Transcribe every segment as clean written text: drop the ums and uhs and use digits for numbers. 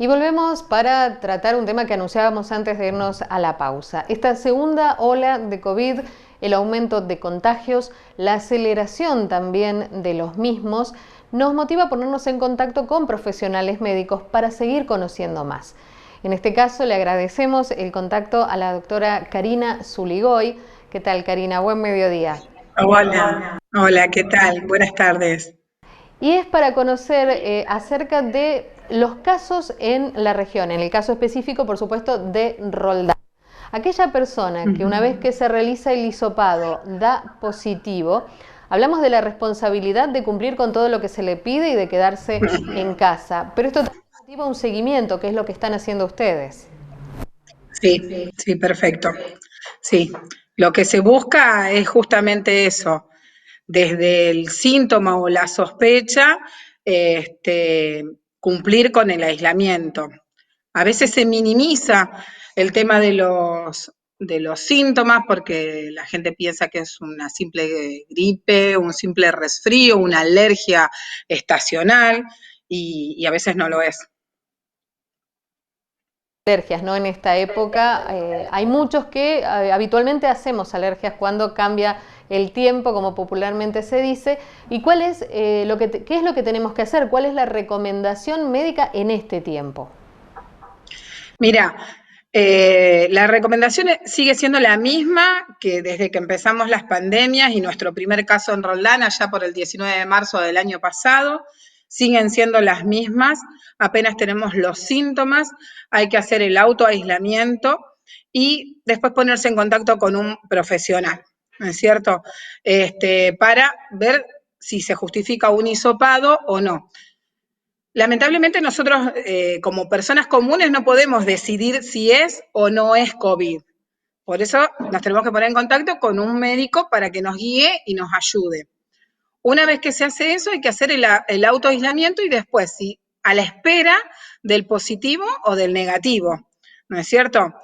Y volvemos para tratar un tema que anunciábamos antes de irnos a la pausa. Esta segunda ola de COVID, el aumento de contagios, la aceleración también de los mismos, nos motiva a ponernos en contacto con profesionales médicos para seguir conociendo más. En este caso le agradecemos el contacto a la doctora Karina Zuligoy. ¿Qué tal, Karina? Buen mediodía. Hola, hola, ¿qué tal? Buenas tardes. Y es para conocer acerca de los casos en la región, en el caso específico, por supuesto, de Roldán. Aquella persona que una vez que se realiza el hisopado da positivo, hablamos de la responsabilidad de cumplir con todo lo que se le pide y de quedarse en casa. Pero esto también motiva un seguimiento, que es lo que están haciendo ustedes. Sí, sí, perfecto. Sí, lo que se busca es justamente eso, desde el síntoma o la sospecha, este, cumplir con el aislamiento. A veces se minimiza el tema de los síntomas porque la gente piensa que es una simple gripe, un simple resfrío, una alergia estacional y a veces no lo es. Alergias, ¿no? En esta época hay muchos que habitualmente hacemos alergias cuando cambia el tiempo, como popularmente se dice. ¿Y cuál es qué es lo que tenemos que hacer? ¿Cuál es la recomendación médica en este tiempo? Mira, la recomendación sigue siendo la misma que desde que empezamos las pandemias y nuestro primer caso en Roldán, allá por el 19 de marzo del año pasado, siguen siendo las mismas. Apenas tenemos los síntomas, hay que hacer el autoaislamiento y después ponerse en contacto con un profesional, ¿no es cierto? Para ver si se justifica un hisopado o no. Lamentablemente nosotros como personas comunes no podemos decidir si es o no es COVID. Por eso nos tenemos que poner en contacto con un médico para que nos guíe y nos ayude. Una vez que se hace eso, hay que hacer el autoaislamiento y después, si a la espera del positivo o del negativo, ¿no es cierto?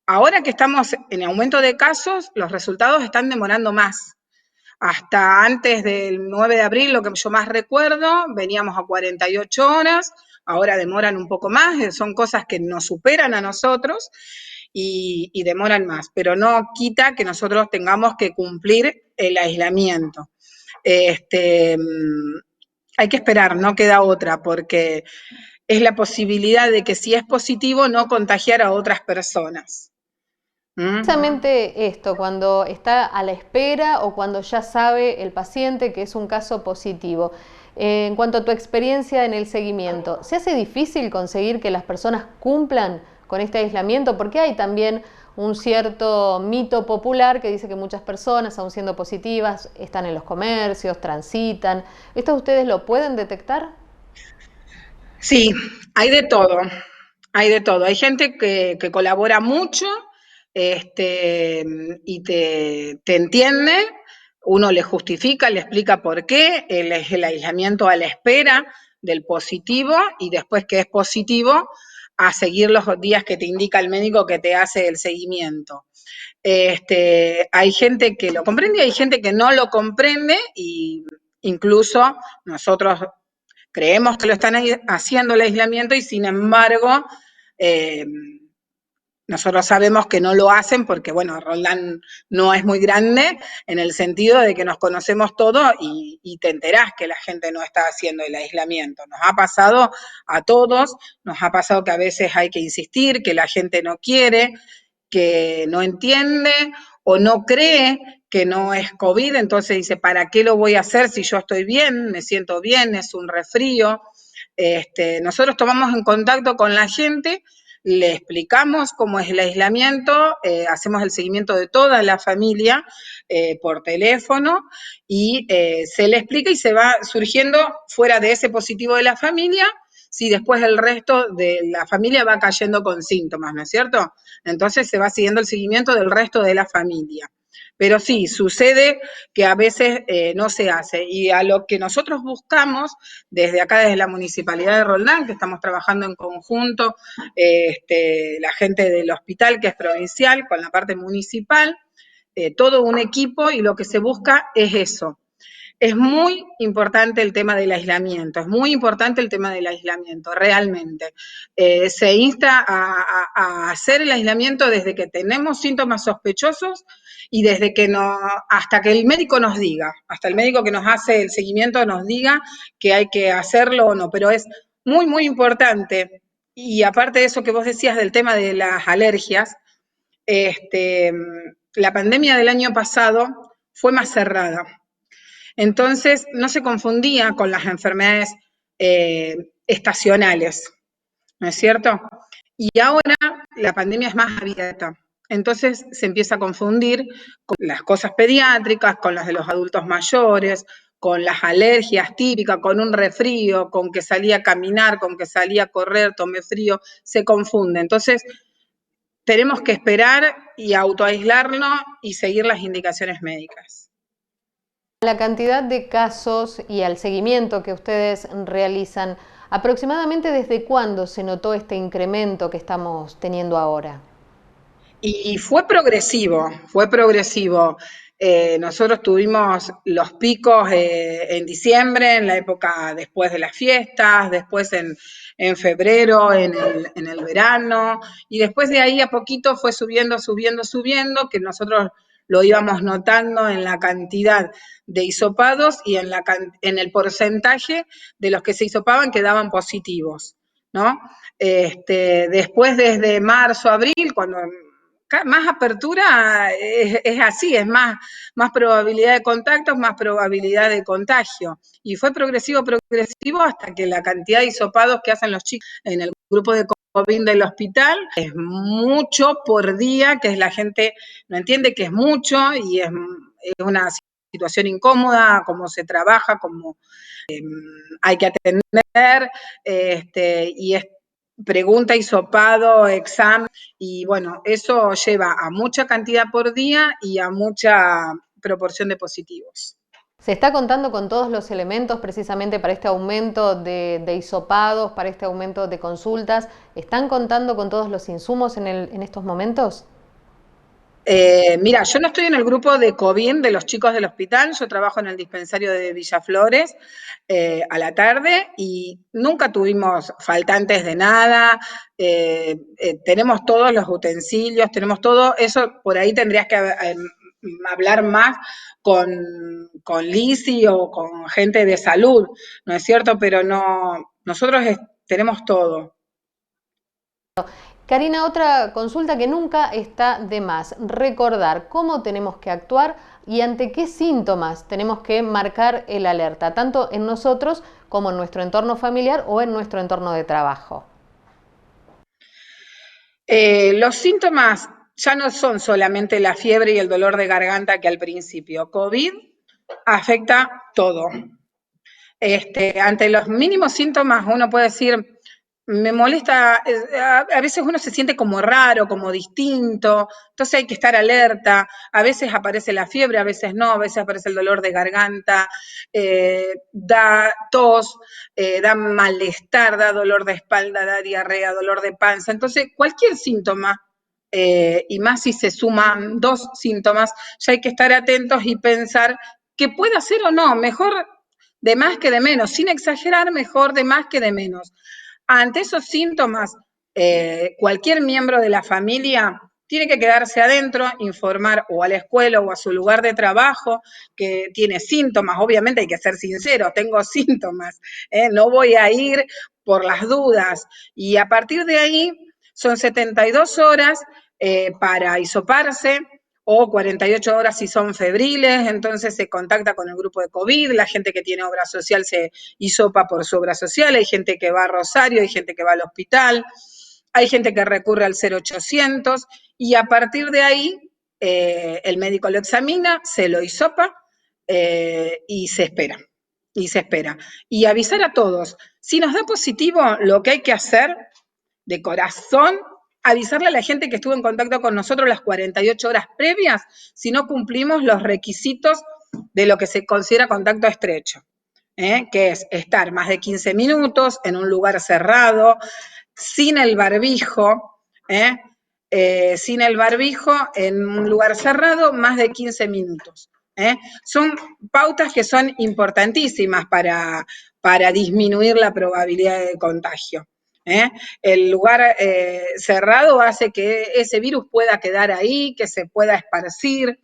Ahora que estamos en aumento de casos, los resultados están demorando más. Hasta antes del 9 de abril, lo que yo más recuerdo, veníamos a 48 horas, ahora demoran un poco más, son cosas que nos superan a nosotros y demoran más, pero no quita que nosotros tengamos que cumplir el aislamiento. Este, hay que esperar, no queda otra, porque es la posibilidad de que si es positivo no contagiar a otras personas. ¿Mm? Precisamente esto, cuando está a la espera o cuando ya sabe el paciente que es un caso positivo. En cuanto a tu experiencia en el seguimiento, ¿se hace difícil conseguir que las personas cumplan con este aislamiento? Porque hay también un cierto mito popular que dice que muchas personas, aun siendo positivas, están en los comercios, transitan. ¿Esto ustedes lo pueden detectar? Sí, hay de todo, hay de todo. Hay gente que colabora mucho y te entiende, uno le justifica, le explica por qué, el aislamiento a la espera del positivo y después que es positivo, a seguir los días que te indica el médico que te hace el seguimiento. Hay gente que lo comprende y hay gente que no lo comprende y incluso nosotros creemos que lo están haciendo el aislamiento y sin embargo eh, nosotros sabemos que no lo hacen porque, bueno, Roldán no es muy grande en el sentido de que nos conocemos todos y te enterás que la gente no está haciendo el aislamiento. Nos ha pasado a todos, nos ha pasado que a veces hay que insistir, que la gente no quiere, que no entiende o no cree que no es COVID, entonces dice, ¿para qué lo voy a hacer si yo estoy bien, me siento bien, es un resfrío? Nosotros tomamos en contacto con la gente, le explicamos cómo es el aislamiento, hacemos el seguimiento de toda la familia por teléfono y se le explica y se va surgiendo fuera de ese positivo de la familia, si después el resto de la familia va cayendo con síntomas, ¿no es cierto? Entonces se va siguiendo el seguimiento del resto de la familia. Pero sí, sucede que a veces no se hace. Y a lo que nosotros buscamos, desde acá, desde la Municipalidad de Roldán, que estamos trabajando en conjunto, la gente del hospital, que es provincial, con la parte municipal, todo un equipo, y lo que se busca es eso, Es muy importante el tema del aislamiento, es muy importante el tema del aislamiento, realmente. Se insta a hacer el aislamiento desde que tenemos síntomas sospechosos y desde que no, hasta que el médico nos diga, hasta el médico que nos hace el seguimiento nos diga que hay que hacerlo o no, pero es muy, muy importante. Y aparte de eso que vos decías del tema de las alergias, la pandemia del año pasado fue más cerrada. Entonces, no se confundía con las enfermedades estacionales, ¿no es cierto? Y ahora la pandemia es más abierta. Entonces se empieza a confundir con las cosas pediátricas, con las de los adultos mayores, con las alergias típicas, con un resfrío, con que salía a caminar, con que salía a correr, tomé frío, se confunde. Entonces, tenemos que esperar y autoaislarnos y seguir las indicaciones médicas. La cantidad de casos y al seguimiento que ustedes realizan, ¿aproximadamente desde cuándo se notó este incremento que estamos teniendo ahora? Y fue progresivo, fue progresivo. Nosotros tuvimos los picos en diciembre, en la época después de las fiestas, después en febrero, en el verano, y después de ahí a poquito fue subiendo, subiendo, subiendo, que nosotros lo íbamos notando en la cantidad de hisopados y en el porcentaje de los que se hisopaban que daban positivos, ¿no? Después desde marzo, abril, cuando más apertura es así, es más probabilidad de contactos, más probabilidad de contagio. Y fue progresivo, progresivo hasta que la cantidad de hisopados que hacen los chicos en el grupo de COVID del hospital es mucho por día, que es la gente no entiende que es mucho y es una situación incómoda, cómo se trabaja, cómo hay que atender, y es pregunta, hisopado, examen, y bueno, eso lleva a mucha cantidad por día y a mucha proporción de positivos. ¿Se está contando con todos los elementos precisamente para este aumento de hisopados, para este aumento de consultas? ¿Están contando con todos los insumos en estos momentos? Mira, yo no estoy en el grupo de COVID de los chicos del hospital, yo trabajo en el dispensario de Villaflores a la tarde y nunca tuvimos faltantes de nada, tenemos todos los utensilios, tenemos todo, eso por ahí tendrías que hablar más con Lisi o con gente de salud, ¿no es cierto? Pero no, nosotros tenemos todo. Karina, otra consulta que nunca está de más, recordar cómo tenemos que actuar y ante qué síntomas tenemos que marcar el alerta, tanto en nosotros como en nuestro entorno familiar o en nuestro entorno de trabajo. Los síntomas ya no son solamente la fiebre y el dolor de garganta que al principio. COVID afecta todo. Ante los mínimos síntomas uno puede decir, me molesta, a veces uno se siente como raro, como distinto, entonces hay que estar alerta, a veces aparece la fiebre, a veces no, a veces aparece el dolor de garganta, da tos, da malestar, da dolor de espalda, da diarrea, dolor de panza, entonces cualquier síntoma, y más si se suman dos síntomas, ya hay que estar atentos y pensar que pueda ser o no, mejor de más que de menos, sin exagerar, mejor de más que de menos. Ante esos síntomas, cualquier miembro de la familia tiene que quedarse adentro, informar o a la escuela o a su lugar de trabajo que tiene síntomas. Obviamente hay que ser sinceros, tengo síntomas, no voy a ir por las dudas. Y a partir de ahí son 72 horas para hisoparse, o 48 horas si son febriles, entonces se contacta con el grupo de COVID, la gente que tiene obra social se hisopa por su obra social, hay gente que va a Rosario, hay gente que va al hospital, hay gente que recurre al 0800 y a partir de ahí el médico lo examina, se lo hisopa y se espera. Y se espera. Y avisar a todos, si nos da positivo, lo que hay que hacer de corazón, avisarle a la gente que estuvo en contacto con nosotros las 48 horas previas si no cumplimos los requisitos de lo que se considera contacto estrecho, que es estar más de 15 minutos en un lugar cerrado, sin el barbijo, sin el barbijo en un lugar cerrado más de 15 minutos. Son pautas que son importantísimas para disminuir la probabilidad de contagio. El lugar cerrado hace que ese virus pueda quedar ahí, que se pueda esparcir.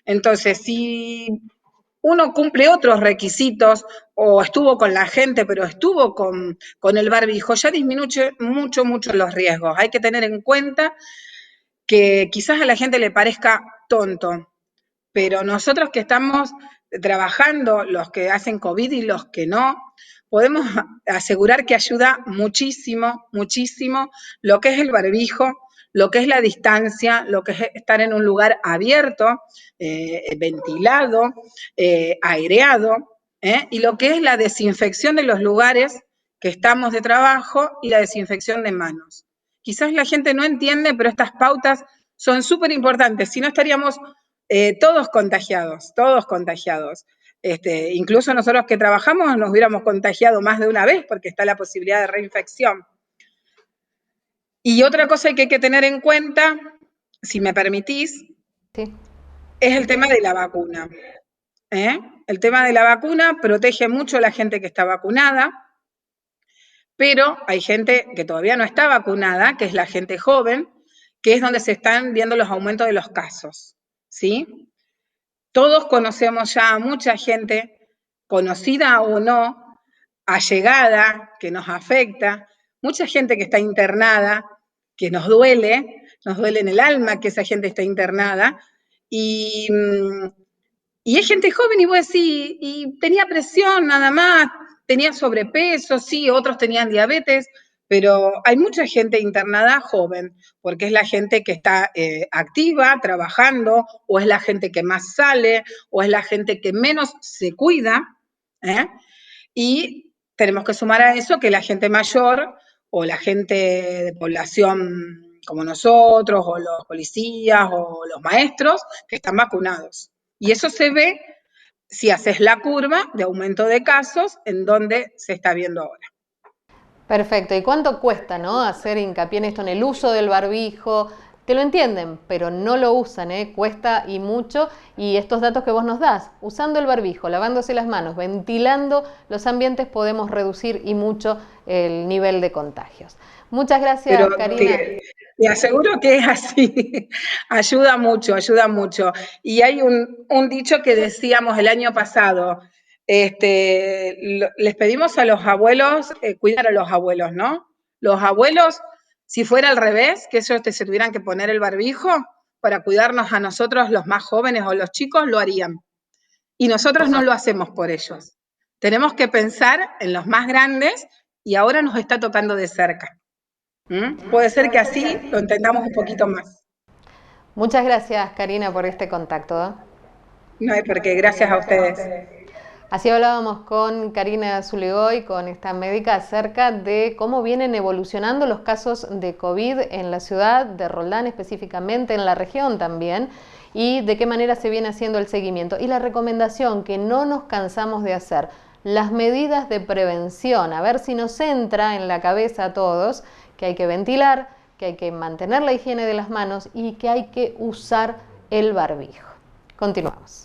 Entonces, si uno cumple otros requisitos o estuvo con la gente, pero estuvo con el barbijo, ya disminuye mucho, mucho los riesgos. Hay que tener en cuenta que quizás a la gente le parezca tonto, pero nosotros que estamos trabajando, los que hacen COVID y los que no, podemos asegurar que ayuda muchísimo, muchísimo lo que es el barbijo, lo que es la distancia, lo que es estar en un lugar abierto, ventilado, aireado, y lo que es la desinfección de los lugares que estamos de trabajo y la desinfección de manos. Quizás la gente no entiende, pero estas pautas son súper importantes, si no estaríamos todos contagiados, todos contagiados. Incluso nosotros que trabajamos nos hubiéramos contagiado más de una vez porque está la posibilidad de reinfección. Y otra cosa que hay que tener en cuenta, si me permitís, sí, es el tema de la vacuna. El tema de la vacuna protege mucho a la gente que está vacunada, pero hay gente que todavía no está vacunada, que es la gente joven, que es donde se están viendo los aumentos de los casos, ¿sí? Todos conocemos ya a mucha gente, conocida o no, allegada, que nos afecta, mucha gente que está internada, que nos duele en el alma que esa gente está internada, y es gente joven y vos decís, y tenía presión nada más, tenía sobrepeso, sí, otros tenían diabetes, pero hay mucha gente internada joven, porque es la gente que está activa, trabajando, o es la gente que más sale, o es la gente que menos se cuida, y tenemos que sumar a eso que la gente mayor, o la gente de población como nosotros, o los policías, o los maestros, que están vacunados. Y eso se ve si haces la curva de aumento de casos en donde se está viendo ahora. Perfecto. ¿Y cuánto cuesta, no, hacer hincapié en esto, en el uso del barbijo? Te lo entienden, pero no lo usan, cuesta y mucho. Y estos datos que vos nos das, usando el barbijo, lavándose las manos, ventilando los ambientes, podemos reducir y mucho el nivel de contagios. Muchas gracias, pero Karina. Te aseguro que es así, ayuda mucho, ayuda mucho. Y hay un dicho que decíamos el año pasado, les pedimos a los abuelos cuidar a los abuelos, ¿no? Los abuelos, si fuera al revés, que ellos se tuvieran que poner el barbijo para cuidarnos a nosotros, los más jóvenes o los chicos, lo harían. Y nosotros no lo hacemos por ellos. Tenemos que pensar en los más grandes y ahora nos está tocando de cerca. Puede ser que así lo entendamos un poquito más. Muchas gracias, Karina, por este contacto. No hay por qué, gracias a ustedes. Así hablábamos con Karina Zuligoy, con esta médica, acerca de cómo vienen evolucionando los casos de COVID en la ciudad de Roldán, específicamente en la región también, y de qué manera se viene haciendo el seguimiento. Y la recomendación que no nos cansamos de hacer, las medidas de prevención, a ver si nos entra en la cabeza a todos que hay que ventilar, que hay que mantener la higiene de las manos y que hay que usar el barbijo. Continuamos.